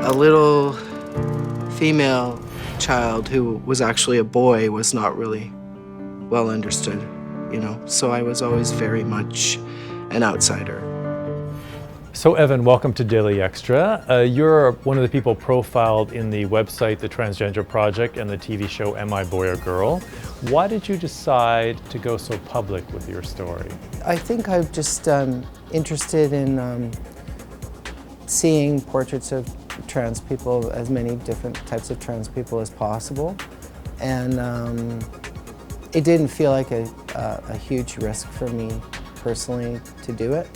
A little female child who was actually a boy was not really well understood, you know, so I was always very much an outsider. So Evan, welcome to Daily Xtra. You're one of the people profiled in the website, The Transgender Project, and the TV show Am I Boy or Girl? Why did you decide to go so public with your story? I think I'm just interested in seeing portraits of trans people, as many different types of trans people as possible. And it didn't feel like a huge risk for me personally to do it.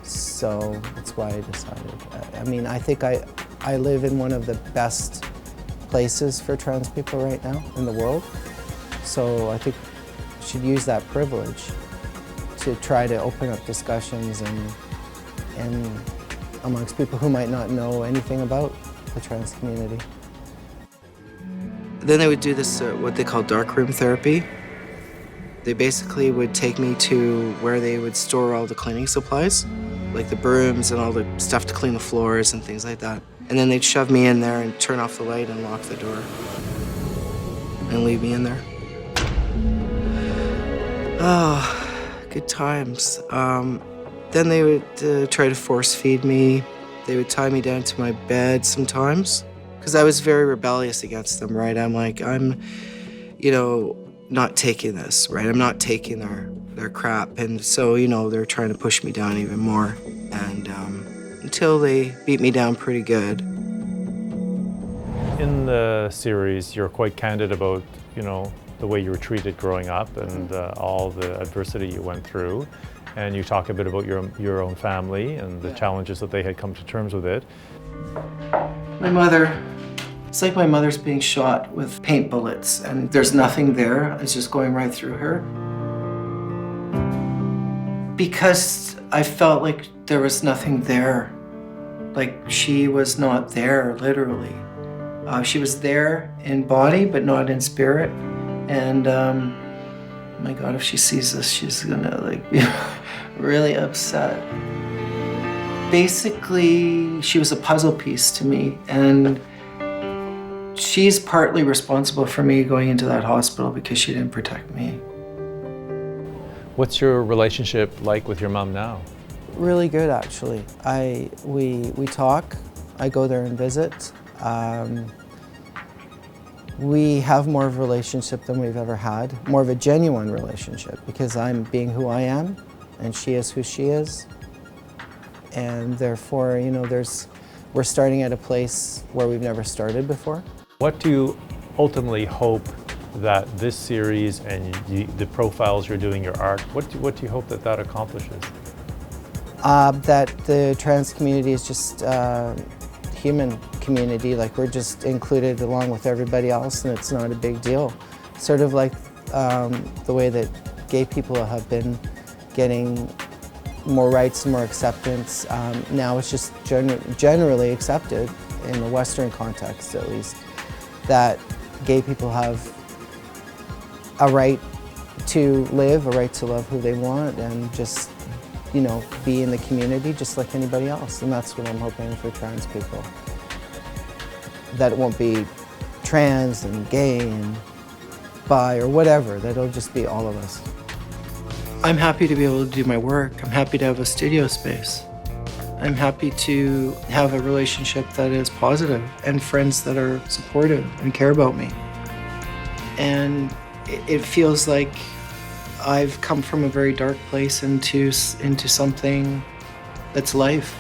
So that's why I decided. I mean, I think I live in one of the best places for trans people right now in the world. So I think I should use that privilege to try to open up discussions and amongst people who might not know anything about the trans community. Then they would do this, what they call darkroom therapy. They basically would take me to where they would store all the cleaning supplies, like the brooms and all the stuff to clean the floors and things like that. And then they'd shove me in there and turn off the light and lock the door and leave me in there. Oh, good times. Then they would try to force feed me. They would tie me down to my bed sometimes, because I was very rebellious against them, right? I'm like, you know, not taking this, right? I'm not taking their crap. And so, you know, they're trying to push me down even more. And until they beat me down pretty good. In the series, you're quite candid about, you know, the way you were treated growing up and all the adversity you went through. And you talk a bit about your own family and the challenges that they had come to terms with it. My mother, it's like my mother's being shot with paint bullets and there's nothing there. It's just going right through her. Because I felt like there was nothing there. Like she was not there, literally. She was there in body, but not in spirit. And my God, if she sees this, she's gonna like be really upset. Basically, she was a puzzle piece to me, and she's partly responsible for me going into that hospital because she didn't protect me. What's your relationship like with your mom now? Really good, actually. We talk. I go there and visit. We have more of a relationship than we've ever had, more of a genuine relationship, because I'm being who I am and she is who she is. And therefore, you know, we're starting at a place where we've never started before. What do you ultimately hope that this series and the profiles you're doing, your art, what do you hope that accomplishes? That the trans community is just human community, like we're just included along with everybody else and it's not a big deal. Sort of like the way that gay people have been getting more rights and more acceptance. Now it's just generally accepted, in the Western context at least, that gay people have a right to live, a right to love who they want and just, you know, be in the community just like anybody else. And that's what I'm hoping for trans people. That it won't be trans and gay and bi or whatever, that it'll just be all of us. I'm happy to be able to do my work. I'm happy to have a studio space. I'm happy to have a relationship that is positive and friends that are supportive and care about me. And it feels like I've come from a very dark place into something that's life.